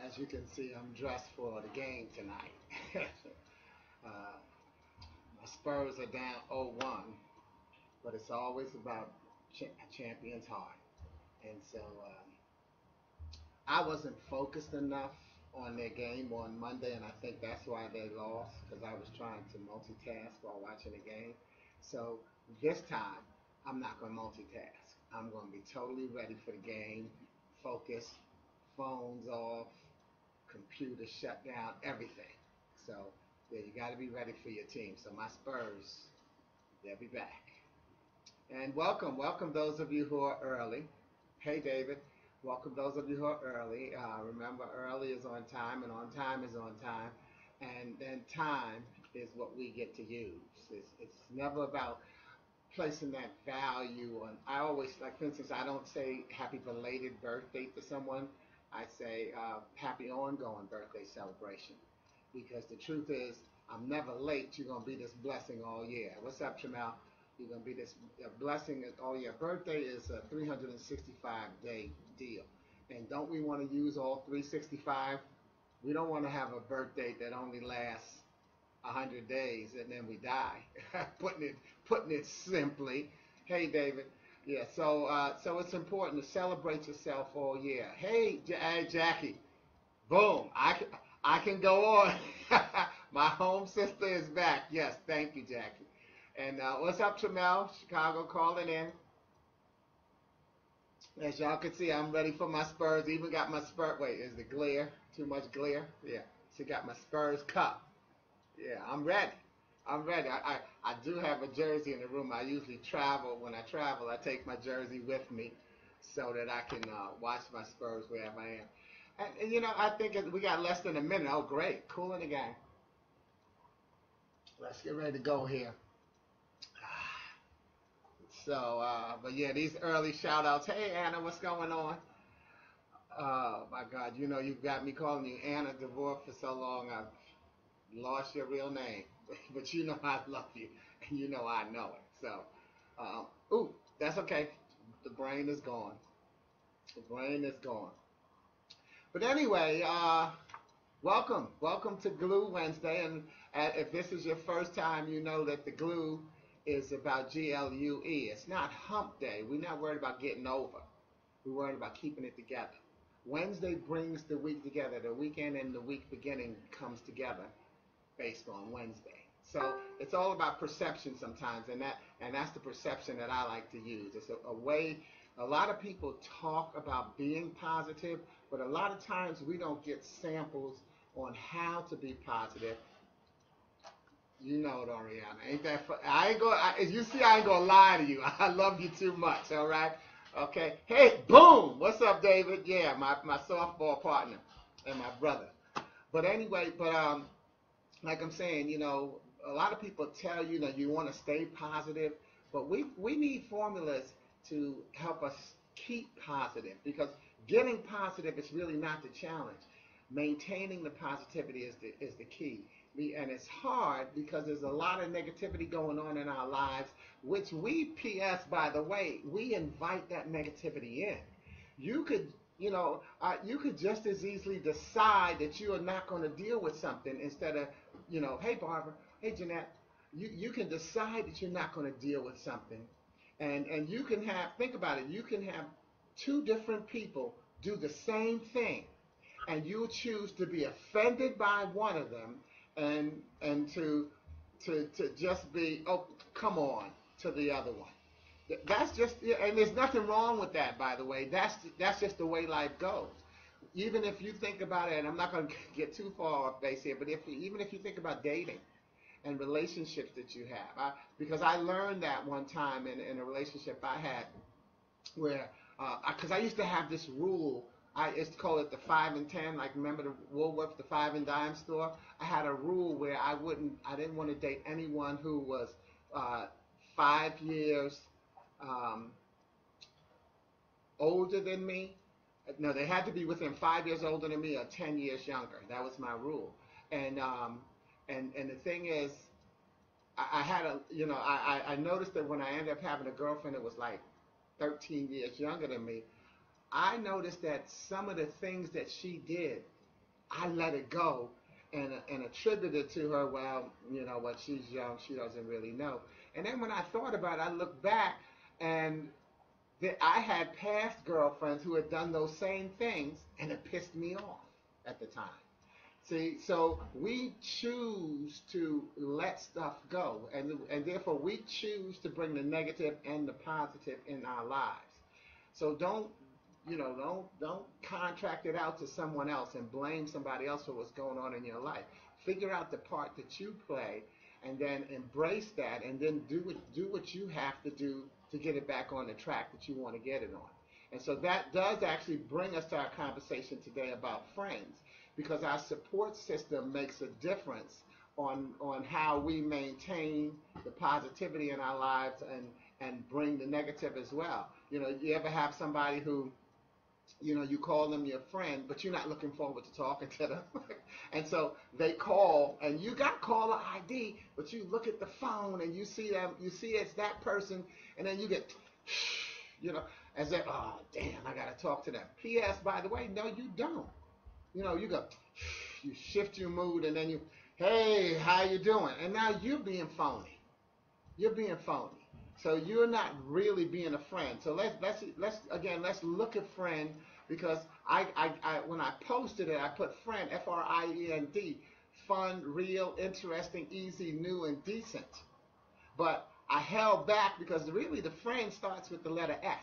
As you can see, I'm dressed for the game tonight. uh, my Spurs are down 0-1, but it's always about a champion's heart. And so I wasn't focused enough on their game on Monday, and I think that's why they lost because I was trying to multitask while watching the game. So this time, I'm not going to multitask. I'm going to be totally ready for the game, focus, phones off, computer shut down, everything. So yeah, you got to be ready for your team. So my Spurs, they'll be back. And welcome those of you who are early. Hey David, welcome those of you who are early. Remember, early is on time, and on time is on time. And then time is what we get to use. It's never about placing that value on. I always, like for instance, I don't say happy belated birthday to someone. I say happy ongoing birthday celebration, because the truth is I'm never late. You're gonna be this blessing all year. What's up, Jamel? You're gonna be this blessing all year. Birthday is a 365-day deal, and don't we want to use all 365? We don't want to have a birthday that only lasts 100 days and then we die. Putting it simply. Hey, David. Yeah. So it's important to celebrate yourself all year. Hey, Jackie. Boom. I can go on. My home sister is back. Yes. Thank you, Jackie. And what's up, Tramel? Chicago calling in. As y'all can see, I'm ready for my Spurs. Even got my Spurs. Wait, is the glare too much glare? Yeah. So got my Spurs cup. Yeah, I'm ready. I'm ready. I do have a jersey in the room. I usually travel. When I travel, I take my jersey with me so that I can watch my Spurs wherever I am. And I think we got less than a minute. Oh, great. Cool in the game. Let's get ready to go here. So, but yeah, these early shout outs. Hey, Anna, what's going on? Oh, my God. You've got me calling you Anna DeVore for so long. I've lost your real name, but I love you, and I know it. So, ooh, that's okay. The brain is gone. The brain is gone. But anyway, welcome to Glue Wednesday, and if this is your first time, you know that the glue is about GLUE. It's not hump day. We're not worried about getting over. We're worried about keeping it together. Wednesday brings the week together. The weekend and the week beginning comes together based on Wednesday. So it's all about perception sometimes, and that's the perception that I like to use. It's a way. A lot of people talk about being positive, but a lot of times we don't get samples on how to be positive. You know it, Oriana. Ain't that fun? As you see, I ain't gonna lie to you. I love you too much. All right. Okay. Hey, boom. What's up, David? Yeah, my softball partner and my brother. But anyway, like I'm saying, a lot of people tell you that you want to stay positive, but we need formulas to help us keep positive, because getting positive is really not the challenge. Maintaining the positivity is the key. And it's hard because there's a lot of negativity going on in our lives, which PS, by the way, we invite that negativity in. You could you could just as easily decide that you are not going to deal with something instead of, hey Barbara, hey Jeanette, you can decide that you're not going to deal with something, and you can think about it, you can have two different people do the same thing, and you choose to be offended by one of them, and to just be, oh, come on, to the other one. That's just, and there's nothing wrong with that, by the way. That's just the way life goes. Even if you think about it, and I'm not going to get too far off base here, but even if you think about dating and relationships that you have, because I learned that one time in a relationship I had, where, because I used to have this rule. I used to call it the 5 and 10. Like, remember the Woolworth, the 5 and dime store? I had a rule where I didn't want to date anyone who was 5 years older than me. No, they had to be within 5 years older than me or 10 years younger. That was my rule. And the thing is, I had I noticed that when I ended up having a girlfriend that was like 13 years younger than me, I noticed that some of the things that she did I let it go and attribute it to her. Well, you know what? She's young. She doesn't really know. And then when I thought about it, I looked back and I had past girlfriends who had done those same things, and it pissed me off at the time. See, so we choose to let stuff go, and therefore we choose to bring the negative and the positive in our lives. So don't contract it out to someone else and blame somebody else for what's going on in your life. Figure out the part that you play, and then embrace that, and then do what you have to do to get it back on the track that you want to get it on. And so that does actually bring us to our conversation today about friends, because our support system makes a difference on how we maintain the positivity in our lives and bring the negative as well. You know, you ever have somebody who, you know, you call them your friend, but you're not looking forward to talking to them. And so they call, and you got caller ID, but you look at the phone and you see them, you see it's that person, and then you get, you know, as if, oh, damn, I got to talk to them. P.S., by the way, no, you don't. You know, you go, you shift your mood, and then you, hey, how you doing? And now you're being phony. You're being phony. So you're not really being a friend. So let's look at friend, because I when I posted it, I put friend, F-R-I-E-N-D, fun, real, interesting, easy, new, and decent. But I held back because really the friend starts with the letter S.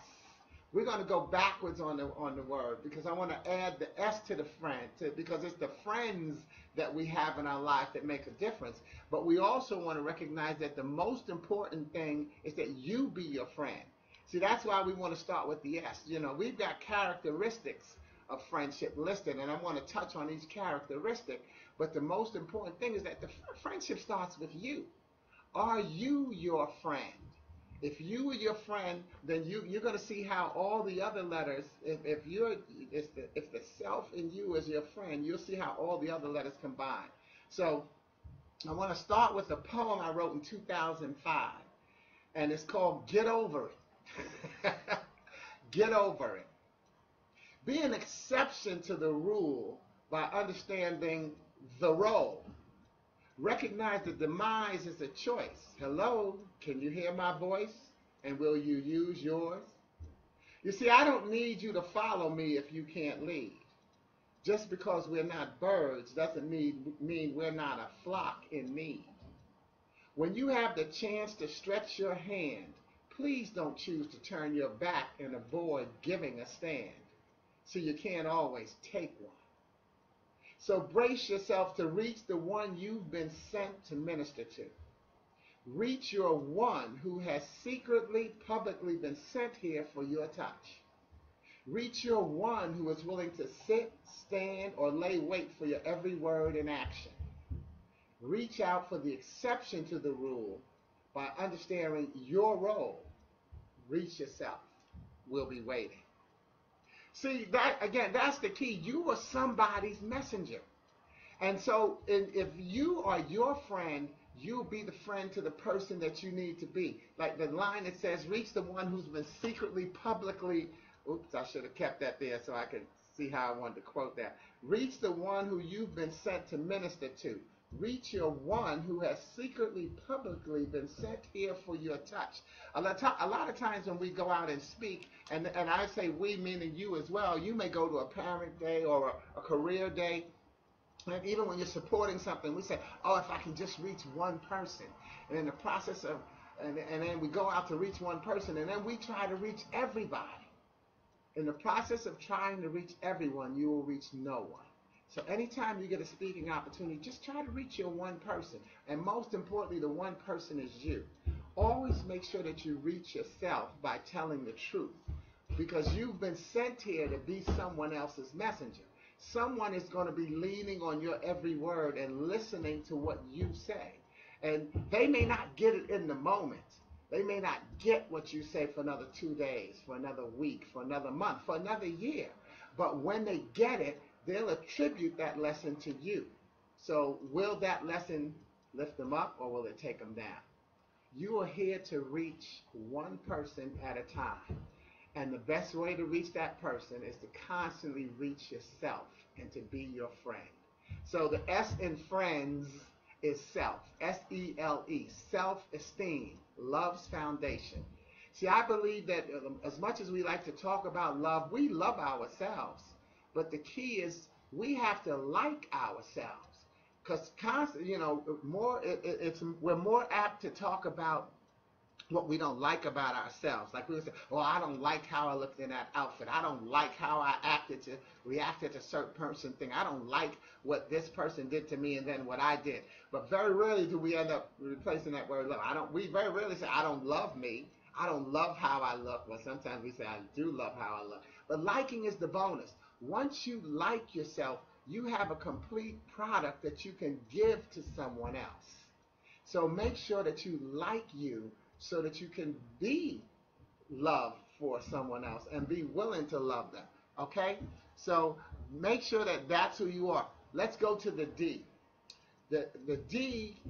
We're going to go backwards on the word, because I want to add the S to the friend, because it's the friends that we have in our life that make a difference. But we also want to recognize that the most important thing is that you be your friend. See, that's why we want to start with the S. You know, we've got characteristics of friendship listed, and I want to touch on each characteristic. But the most important thing is that the friendship starts with you. Are you your friend? If you are your friend, then you're going to see how all the other letters, if the self in you is your friend, you'll see how all the other letters combine. So I want to start with a poem I wrote in 2005, and it's called Get Over It. Get over it. Be an exception to the rule by understanding the role. Recognize that demise is a choice. Hello, can you hear my voice? And will you use yours? You see, I don't need you to follow me if you can't lead. Just because we're not birds doesn't mean we're not a flock in need. When you have the chance to stretch your hand, please don't choose to turn your back and avoid giving a stand. So you can't always take one. So brace yourself to reach the one you've been sent to minister to. Reach your one who has secretly, publicly been sent here for your touch. Reach your one who is willing to sit, stand, or lay wait for your every word and action. Reach out for the exception to the rule by understanding your role. Reach yourself. We'll be waiting. See, that's the key. You are somebody's messenger. And so if you are your friend, you'll be the friend to the person that you need to be. Like the line that says, reach the one who's been secretly, publicly, oops, I should have kept that there so I could see how I wanted to quote that. Reach the one who you've been sent to minister to. Reach your one who has secretly, publicly been sent here for your touch. A lot of times when we go out and speak, and I say we, meaning you as well, you may go to a parent day or a career day, and even when you're supporting something, we say, oh, if I can just reach one person. And in the process of, and then we go out to reach one person, and then we try to reach everybody. In the process of trying to reach everyone, you will reach no one. So anytime you get a speaking opportunity, just try to reach your one person. And most importantly, the one person is you. Always make sure that you reach yourself by telling the truth, because you've been sent here to be someone else's messenger. Someone is going to be leaning on your every word and listening to what you say. And they may not get it in the moment. They may not get what you say for another 2 days, for another week, for another month, for another year. But when they get it, they'll attribute that lesson to you. So will that lesson lift them up, or will it take them down? You are here to reach one person at a time. And the best way to reach that person is to constantly reach yourself and to be your friend. So the S in friends is self, S-E-L-E, self-esteem, love's foundation. See, I believe that as much as we like to talk about love, we love ourselves. But the key is we have to like ourselves. Because constantly, more we're more apt to talk about what we don't like about ourselves. Like we would say, "Well, I don't like how I looked in that outfit. I don't like how I reacted to certain person thing. I don't like what this person did to me and then what I did." But very rarely do we end up replacing that word love. We very rarely say, "I don't love me. I don't love how I look." Well, sometimes we say, "I do love how I look." But liking is the bonus. Once you like yourself, you have a complete product that you can give to someone else. So make sure that you like you so that you can be love for someone else and be willing to love them. Okay? So make sure that that's who you are. Let's go to the D. The D,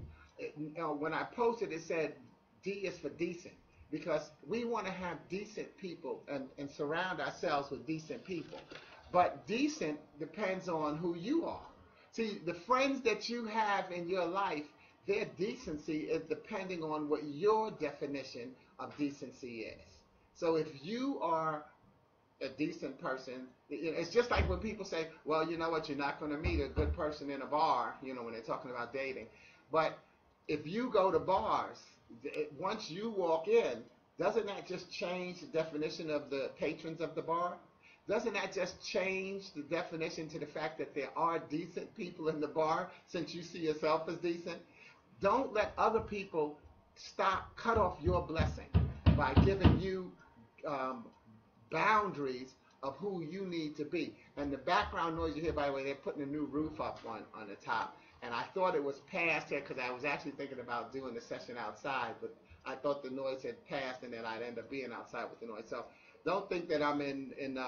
when I posted, it said D is for decent, because we want to have decent people and surround ourselves with decent people. But decent depends on who you are. See, the friends that you have in your life, their decency is depending on what your definition of decency is. So if you are a decent person, it's just like when people say, "Well, you know what, you're not going to meet a good person in a bar," when they're talking about dating. But if you go to bars, once you walk in, doesn't that just change the definition of the patrons of the bar? Doesn't that just change the definition to the fact that there are decent people in the bar, since you see yourself as decent? Don't let other people cut off your blessing by giving you boundaries of who you need to be. And the background noise you hear, by the way, they're putting a new roof up on the top. And I thought it was past here because I was actually thinking about doing the session outside, but I thought the noise had passed and then I'd end up being outside with the noise. So don't think that I'm in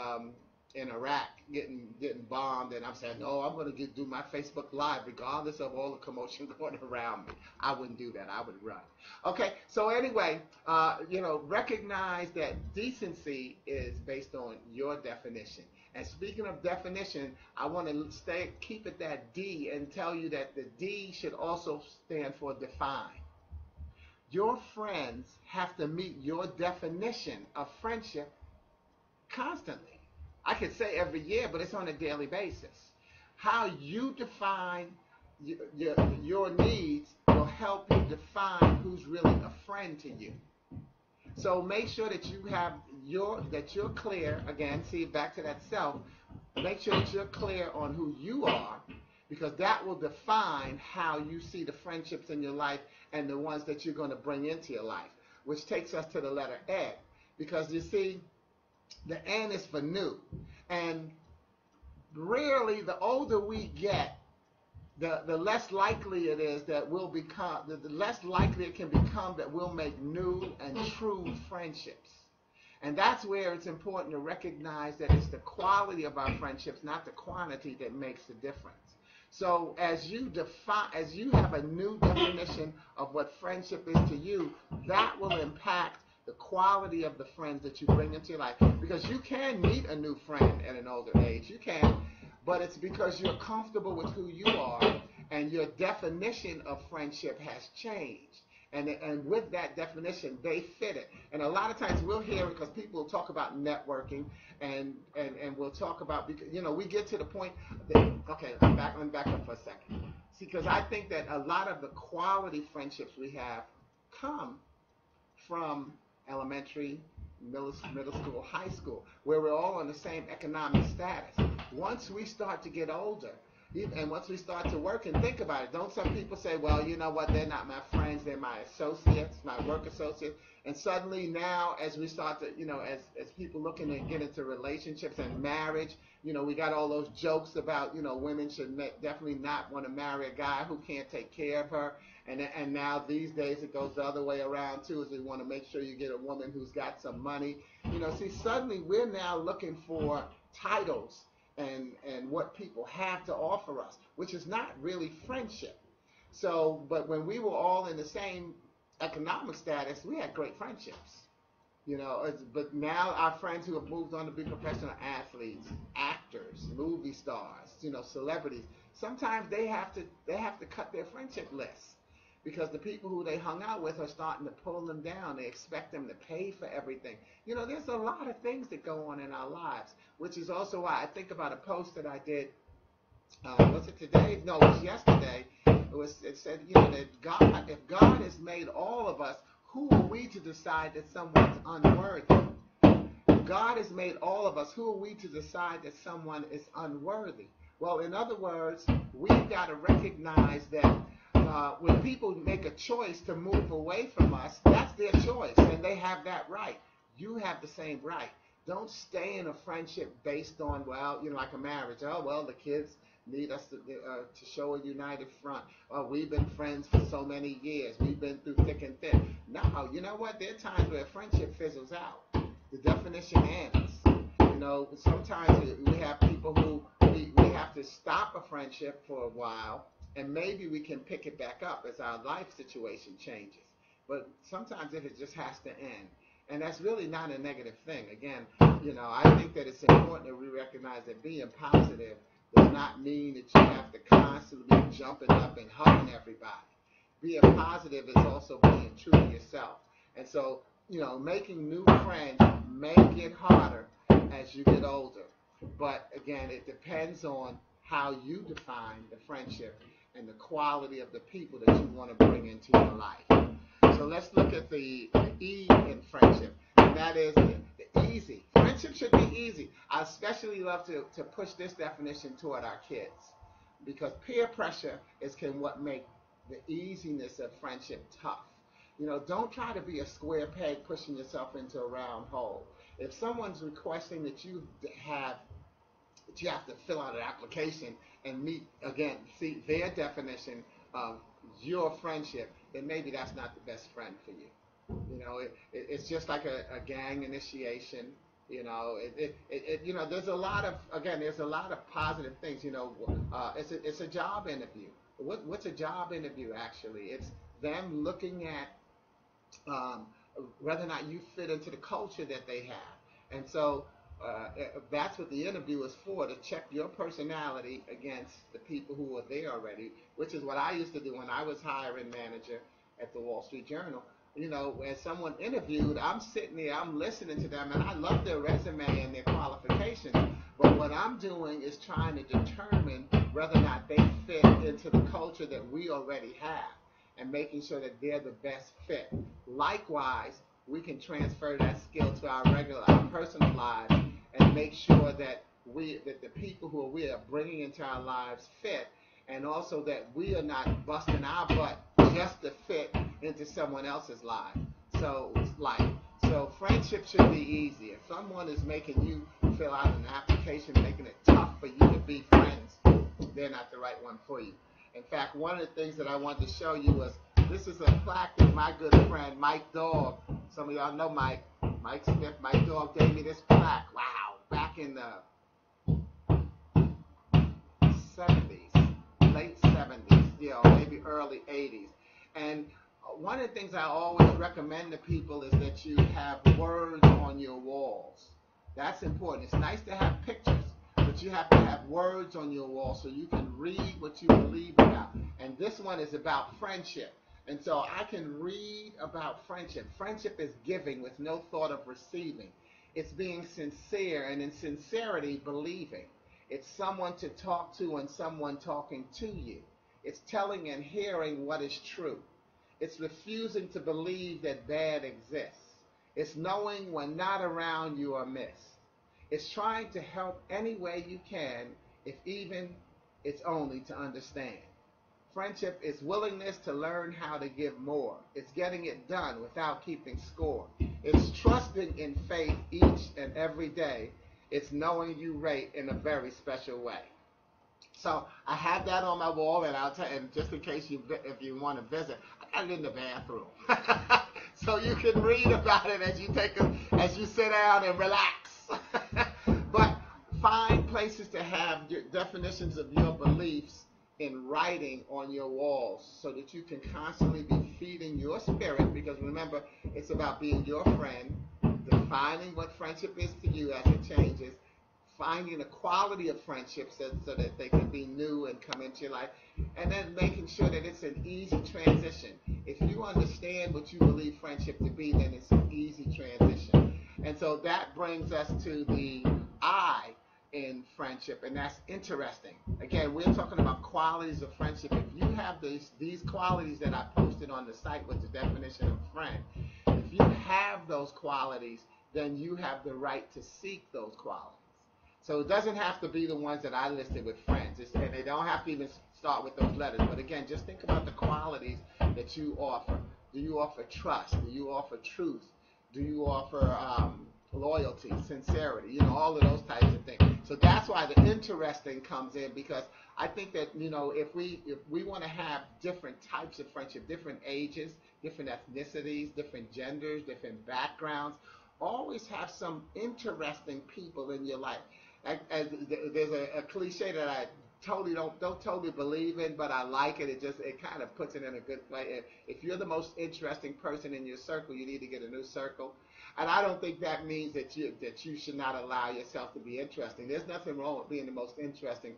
Iraq getting bombed and I'm saying, "No, I'm going to do my Facebook Live regardless of all the commotion going around me." I wouldn't do that. I would run. Okay, so anyway, recognize that decency is based on your definition. And speaking of definition, I want to keep it that D and tell you that the D should also stand for define. Your friends have to meet your definition of friendship constantly. I could say every year, but it's on a daily basis. How you define your needs will help you define who's really a friend to you. So make sure that you're clear. Again, see, back to that self. Make sure that you're clear on who you are, because that will define how you see the friendships in your life and the ones that you're going to bring into your life, which takes us to the letter N. Because you see, the N is for new. And rarely, the older we get, the less likely it is that we'll become, the less likely it can become that we'll make new and true friendships. And that's where it's important to recognize that it's the quality of our friendships, not the quantity, that makes the difference. So as you have a new definition of what friendship is to you, that will impact the quality of the friends that you bring into your life. Because you can meet a new friend at an older age. You can. But it's because you're comfortable with who you are and your definition of friendship has changed. And with that definition, they fit it. And a lot of times we'll hear it because people talk about networking and we'll talk about, we get to the point that, okay, let me back up for a second. See, because I think that a lot of the quality friendships we have come from elementary, middle school, high school, where we're all on the same economic status. Once we start to get older, and once we start to work, and think about it, don't some people say, "Well, you know what, they're not my friends, they're my associates, my work associates." And suddenly now, as we start to, as people looking to get into relationships and marriage, we got all those jokes about, women should definitely not want to marry a guy who can't take care of her. And now these days it goes the other way around too, is we want to make sure you get a woman who's got some money. See, suddenly we're now looking for titles and what people have to offer us, which is not really friendship. So, but when we were all in the same economic status, we had great friendships. But now our friends who have moved on to be professional athletes, actors, movie stars, celebrities, sometimes they have to cut their friendship list because the people who they hung out with are starting to pull them down. They expect them to pay for everything. You know, there's a lot of things that go on in our lives, which is also why I think about a post that I did. Was it today? No, it was yesterday. It said, you know, that God, if God has made all of us, who are we to decide that someone's unworthy? If God has made all of us, who are we to decide that someone is unworthy? Well, in other words, we've got to recognize that when people make a choice to move away from us, that's their choice, and they have that right. You have the same right. Don't stay in a friendship based on, well, you know, like a marriage. Oh, well, the kids need us to show a united front. Oh, we've been friends for so many years. We've been through thick and thin. No, you know what? There are times where friendship fizzles out. The definition ends. You know, sometimes we have people who we have to stop a friendship for a while, and maybe we can pick it back up as our life situation changes. But sometimes it just has to end. And that's really not a negative thing. Again, you know, I think that it's important that we recognize that being positive does not mean that you have to constantly be jumping up and hugging everybody. Being positive is also being true to yourself. And so, you know, making new friends may get harder as you get older. But again, it depends on how you define the friendship and the quality of the people that you want to bring into your life. So let's look at the E in friendship, and that is the easy. Friendship should be easy. I especially love to push this definition toward our kids, because peer pressure can what make the easiness of friendship tough. You know, don't try to be a square peg pushing yourself into a round hole. If someone's requesting that you have to fill out an application and meet, again, see their definition of your friendship, then maybe that's not the best friend for you. You know, it's just like a gang initiation. You know, you know, there's a lot of positive things. You know, it's a job interview. What's a job interview actually? It's them looking at whether or not you fit into the culture that they have, and so that's what the interview is for, to check your personality against the people who are there already, which is what I used to do when I was hiring manager at the Wall Street Journal. You know, as someone interviewed, I'm sitting there, I'm listening to them, and I love their resume and their qualifications, but what I'm doing is trying to determine whether or not they fit into the culture that we already have, and making sure that they're the best fit. Likewise, we can transfer that skill to our personal lives and make sure that the people who we are bringing into our lives fit, and also that we are not busting our butt just to fit into someone else's life. So friendship should be easy. If someone is making you fill out an application, making it tough for you to be friends, they're not the right one for you. In fact, one of the things that I wanted to show you was, this is a plaque that my good friend Mike Dog, some of y'all know Mike Smith, Mike Dog gave me this plaque, wow, back in the 70s, late 70s, you know, maybe early 80s. And one of the things I always recommend to people is that you have words on your walls. That's important. It's nice to have pictures, but you have to have words on your wall so you can read what you believe about. And this one is about friendship. And so I can read about friendship. Friendship is giving with no thought of receiving. It's being sincere, and in sincerity, believing. It's someone to talk to and someone talking to you. It's telling and hearing what is true. It's refusing to believe that bad exists. It's knowing when not around you are missed. It's trying to help any way you can, if even it's only to understand. Friendship is willingness to learn how to give more. It's getting it done without keeping score. It's trusting in faith each and every day. It's knowing you rate in a very special way. So I have that on my wall, and I'll tell you, and just in case if you want to visit, I got it in the bathroom. So you can read about it as you sit down and relax. But find places to have your definitions of your beliefs in writing on your walls, so that you can constantly be feeding your spirit, because remember, it's about being your friend, defining what friendship is to you as it changes, finding the quality of friendships so that they can be new and come into your life, and then making sure that it's an easy transition. If you understand what you believe friendship to be, then it's an easy transition. And so that brings us to the I in friendship, and that's interesting. Again, we're talking about qualities of friendship. If you have these qualities that I posted on the site with the definition of friend, if you have those qualities, then you have the right to seek those qualities. So it doesn't have to be the ones that I listed with friends, and they don't have to even start with those letters. But again, just think about the qualities that you offer. Do you offer trust? Do you offer truth? Do you offer loyalty, sincerity? All of those types of things. So that's why the interesting comes in, because I think that if we want to have different types of friendship, different ages, different ethnicities, different genders, different backgrounds, always have some interesting people in your life. There's a cliche that I totally don't totally believe in, but I like it. It kind of puts it in a good way. If you're the most interesting person in your circle, you need to get a new circle. And I don't think that means that you should not allow yourself to be interesting. There's nothing wrong with being the most interesting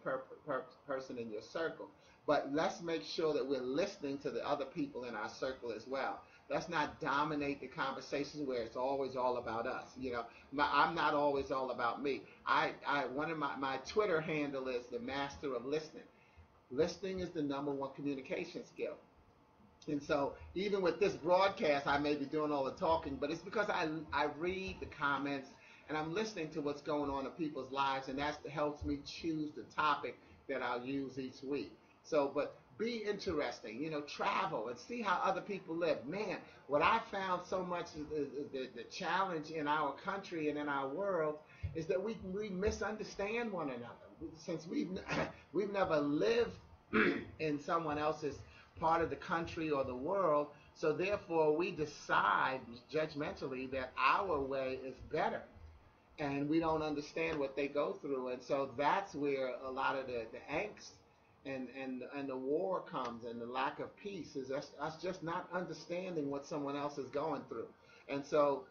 person in your circle. But let's make sure that we're listening to the other people in our circle as well. Let's not dominate the conversation where it's always all about us. I'm not always all about me. One of my Twitter handle is the master of listening. Listening is the #1 communication skill. And so even with this broadcast, I may be doing all the talking, but it's because I read the comments and I'm listening to what's going on in people's lives, and that helps me choose the topic that I'll use each week. So, but be interesting, travel and see how other people live. Man, what I found so much is the challenge in our country and in our world is that we misunderstand one another. Since we've never lived in someone else's part of the country or the world, so therefore we decide judgmentally that our way is better, and we don't understand what they go through. And so that's where a lot of the angst and the war comes, and the lack of peace is us just not understanding what someone else is going through. And so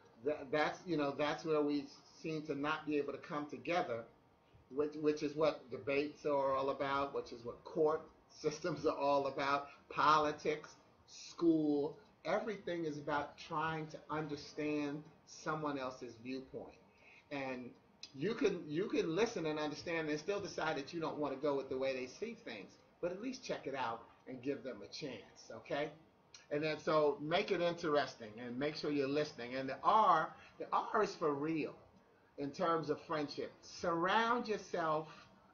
that's where we seem to not be able to come together, which is what debates are all about, which is what court systems are all about, politics, school. Everything is about trying to understand someone else's viewpoint. And you can listen and understand and still decide that you don't want to go with the way they see things, but at least check it out and give them a chance, okay? And then so make it interesting and make sure you're listening. And the R is for real in terms of friendship. Surround yourself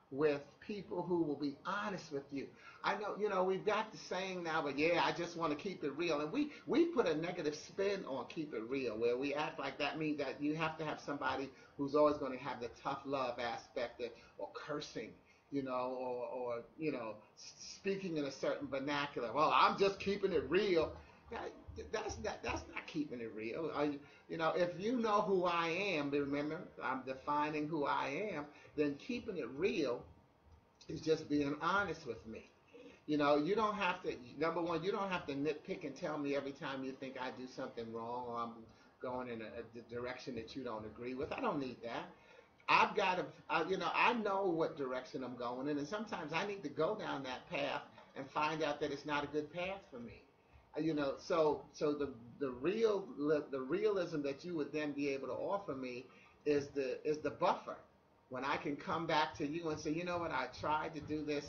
with people who will be honest with you. I know, we've got the saying now, but yeah, I just want to keep it real. And we put a negative spin on keep it real, where we act like that means that you have to have somebody who's always going to have the tough love aspect, or cursing, or speaking in a certain vernacular. Well, I'm just keeping it real. That's not keeping it real. If you know who I am, remember, I'm defining who I am, then keeping it real is just being honest with me. You don't have to, number one, you don't have to nitpick and tell me every time you think I do something wrong or I'm going in a direction that you don't agree with. I don't need that. I've got to, I know what direction I'm going in, and sometimes I need to go down that path and find out that it's not a good path for me. So the realism that you would then be able to offer me is the buffer, when I can come back to you and say, you know what, I tried to do this.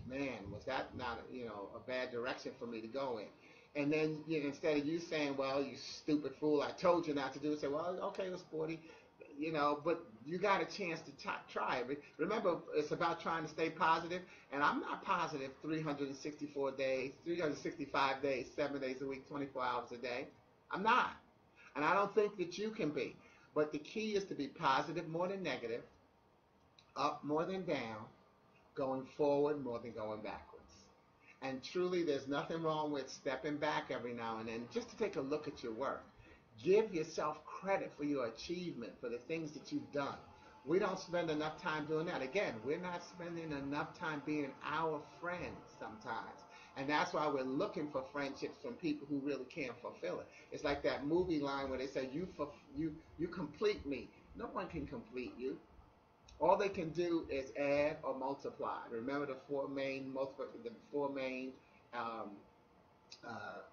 Man, was that not a bad direction for me to go in? And then instead of you saying, well, you stupid fool, I told you not to do it, say, well, okay, it was sporty, but you got a chance to try it. Remember, it's about trying to stay positive, and I'm not positive 364 days, 365 days, 7 days a week, 24 hours a day. I'm not. And I don't think that you can be. But the key is to be positive more than negative, up more than down, going forward more than going backwards. And truly, there's nothing wrong with stepping back every now and then just to take a look at your work. Give yourself credit for your achievement, for the things that you've done. We don't spend enough time doing that. Again, we're not spending enough time being our friends sometimes. And that's why we're looking for friendships from people who really can't fulfill it. It's like that movie line where they say, you complete me. No one can complete you. All they can do is add or multiply. Remember the four main um,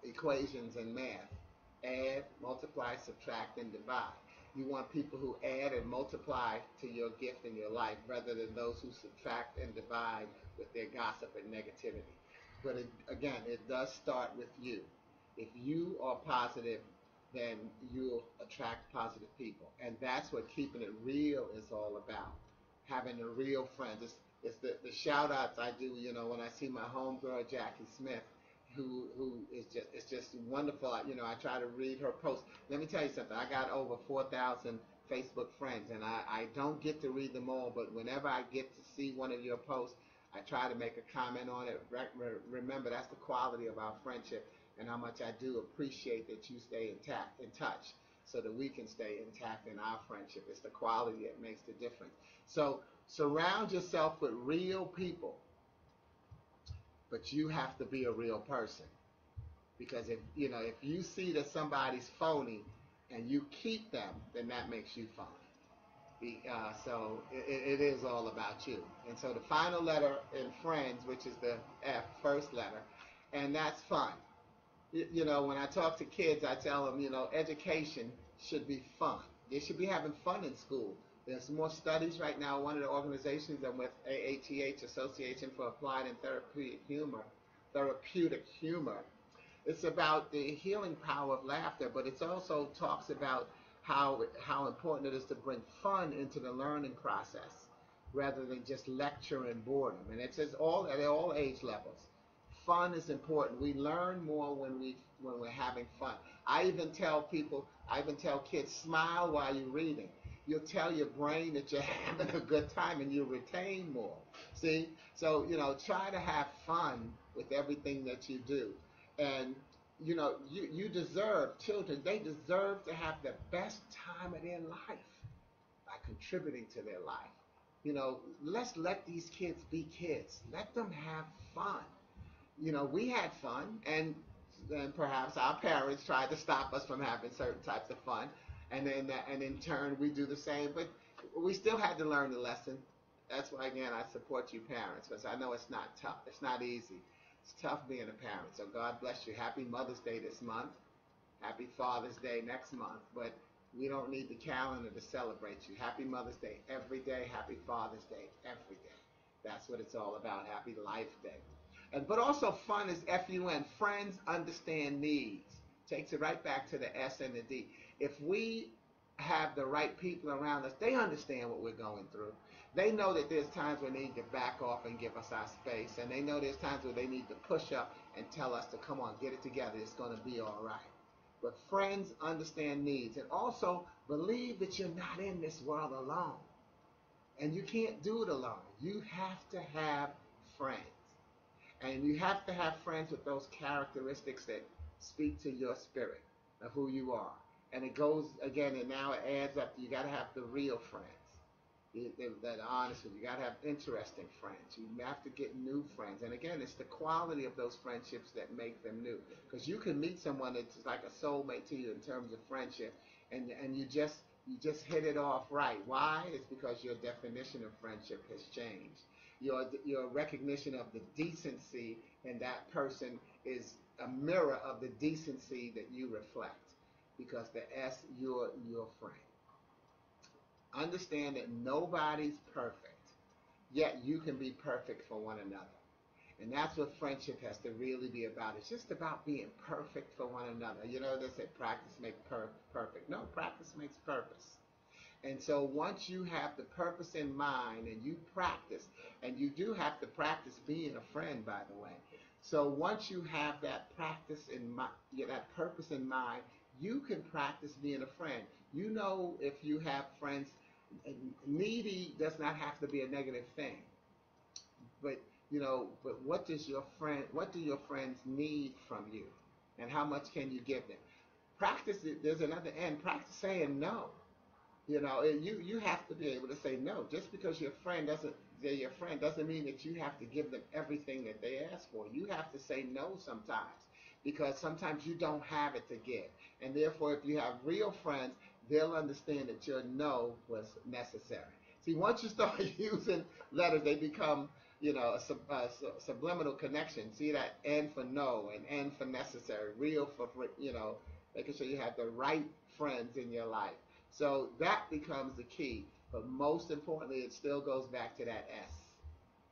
equations in math: add, multiply, subtract, and divide. You want people who add and multiply to your gift in your life rather than those who subtract and divide with their gossip and negativity. But again, it does start with you. If you are positive, then you'll attract positive people. And that's what keeping it real is all about. Having a real friend. It's the shout outs I do, when I see my homegirl Jackie Smith, who is just, it's just wonderful. I try to read her posts. Let me tell you something. I got over 4,000 Facebook friends, and I don't get to read them all, but whenever I get to see one of your posts, I try to make a comment on it. Remember, that's the quality of our friendship, and how much I do appreciate that you stay in touch, so that we can stay intact in our friendship. It's the quality that makes the difference. So surround yourself with real people, but you have to be a real person. Because if you see that somebody's phony and you keep them, then that makes you phony. So it is all about you. And so the final letter in friends, which is the F, first letter, and that's fun. When I talk to kids, I tell them, education should be fun. They should be having fun in school. There's more studies right now. One of the organizations I'm with, AATH, Association for Applied and Therapeutic Humor. It's about the healing power of laughter, but it also talks about how important it is to bring fun into the learning process rather than just lecture and boredom. And it says at all age levels. Fun is important. We learn more when we're having fun. I even tell kids, smile while you're reading. You'll tell your brain that you're having a good time and you'll retain more. See? So, try to have fun with everything that you do. And, you deserve, children, they deserve to have the best time of their life by contributing to their life. Let's let these kids be kids. Let them have fun. We had fun, and then perhaps our parents tried to stop us from having certain types of fun, and in turn we do the same. But we still had to learn the lesson. That's why, again, I support you parents, because I know it's not tough. It's not easy. It's tough being a parent. So God bless you. Happy Mother's Day this month. Happy Father's Day next month. But we don't need the calendar to celebrate you. Happy Mother's Day every day. Happy Father's Day every day. That's what it's all about. Happy Life Day. But also fun is F-U-N. Friends understand needs. Takes it right back to the S and the D. If we have the right people around us, they understand what we're going through. They know that there's times when they need to back off and give us our space. And they know there's times where they need to push up and tell us to come on, get it together. It's going to be all right. But friends understand needs. And also believe that you're not in this world alone. And you can't do it alone. You have to have friends. And you have to have friends with those characteristics that speak to your spirit of who you are. And it goes, again, and now it adds up. You got to have the real friends that are honest with you. You got to have interesting friends. You have to get new friends. And again, it's the quality of those friendships that make them new. Because you can meet someone that's like a soulmate to you in terms of friendship, and you just hit it off right. Why? It's because your definition of friendship has changed. Your recognition of the decency in that person is a mirror of the decency that you reflect. Because the S, you're your friend. Understand that nobody's perfect, yet you can be perfect for one another. And that's what friendship has to really be about. It's just about being perfect for one another. They say practice makes perfect. No, practice makes purpose. And so once you have the purpose in mind and you practice, and you do have to practice being a friend, by the way. So once you have that practice in mind, that purpose in mind, you can practice being a friend. If you have friends, needy does not have to be a negative thing. But what do your friends need from you? And how much can you give them? Practice it. There's another end. Practice saying no. You have to be able to say no. Just because they're your friend doesn't mean that you have to give them everything that they ask for. You have to say no sometimes, because sometimes you don't have it to give. And therefore, if you have real friends, they'll understand that your no was necessary. See, once you start using letters, they become, subliminal connection. See that N for no and N for necessary, real for, making sure you have the right friends in your life. So that becomes the key. But most importantly, it still goes back to that S.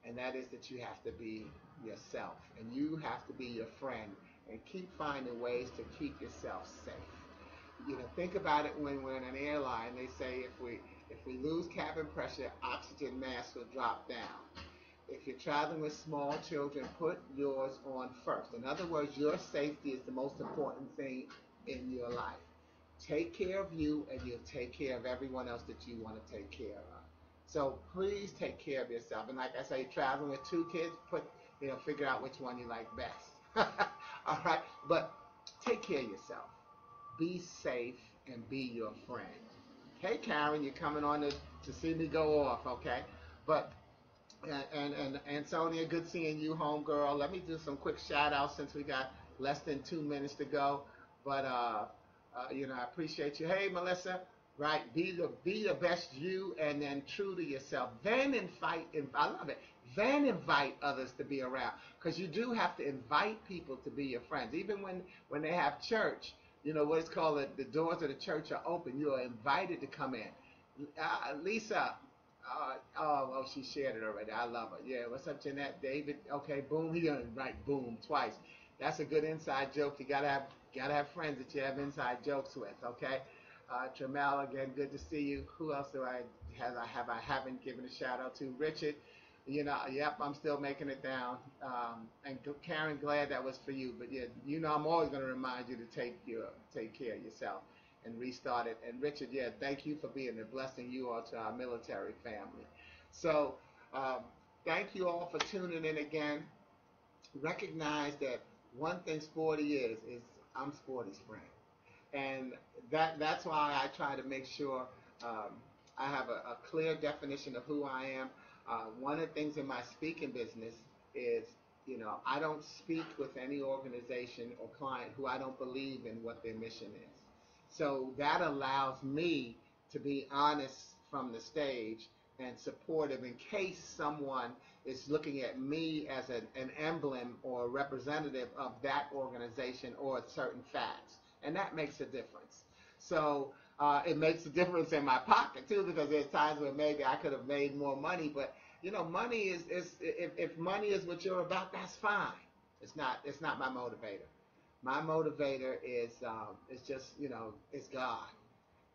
And that is that you have to be yourself. And you have to be your friend. And keep finding ways to keep yourself safe. Think about it when we're in an airline. They say if we lose cabin pressure, oxygen mask will drop down. If you're traveling with small children, put yours on first. In other words, your safety is the most important thing in your life. Take care of you, and you'll take care of everyone else that you want to take care of. So please take care of yourself. And like I say, traveling with two kids, figure out which one you like best. All right, but take care of yourself. Be safe and be your friend. Hey, Karen, you're coming on to see me go off, okay? But and Sonia, good seeing you, homegirl. Let me do some quick shout outs since we got less than 2 minutes to go. But I appreciate you. Hey, Melissa, right? Be the best you, and then true to yourself. Then I love it. Then invite others to be around, because you do have to invite people to be your friends. Even when they have church, what it's called, the doors of the church are open. You are invited to come in. Lisa, she shared it already. I love her. Yeah, what's up, Jeanette? David, okay, boom. He done right, boom, twice. That's a good inside joke. You gotta have friends that you have inside jokes with. Okay. Tramel, again, good to see you. Who else do I haven't given a shout out to? Richard. Yep, I'm still making it down. And Karen, glad that was for you. But yeah, I'm always going to remind you to take care of yourself and restart it. And Richard, yeah, thank you for being a blessing you are to our military family. So thank you all for tuning in again. Recognize that one thing Sporty is I'm Sporty's friend. And that's why I try to make sure I have a clear definition of who I am. One of the things in my speaking business is, I don't speak with any organization or client who I don't believe in what their mission is. So that allows me to be honest from the stage and supportive in case someone is looking at me as an emblem or a representative of that organization or certain facts. And that makes a difference. So it makes a difference in my pocket too, because there's times where maybe I could have made more money, but money is if money is what you're about, that's fine. It's not my motivator. My motivator is just it's God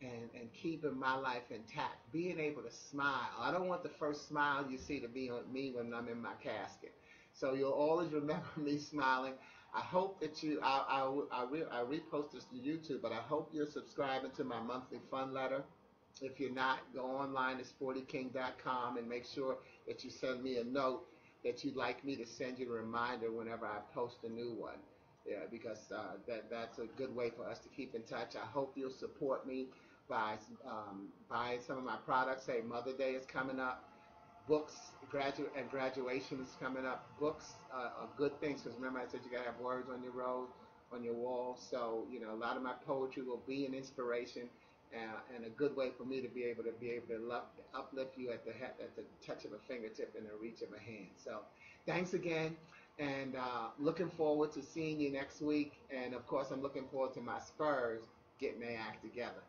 and keeping my life intact, being able to smile. I don't want the first smile you see to be on me when I'm in my casket. So you'll always remember me smiling. I hope that I repost this to YouTube, but I hope you're subscribing to my monthly fun letter. If you're not, go online to sportyking.com and make sure that you send me a note that you'd like me to send you a reminder whenever I post a new one. Yeah, because that's a good way for us to keep in touch. I hope you'll support me by buying some of my products. Say Mother Day is coming up. Books, graduation is coming up. Books are good things, because remember I said you gotta have words on your road, on your wall. So a lot of my poetry will be an inspiration and a good way for me to be able to uplift you at the touch of a fingertip and the reach of a hand. So thanks again, and looking forward to seeing you next week. And of course, I'm looking forward to my Spurs getting their act together.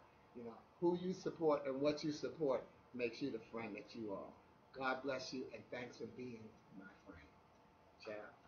Who you support and what you support makes you the friend that you are. God bless you, and thanks for being my friend. Ciao.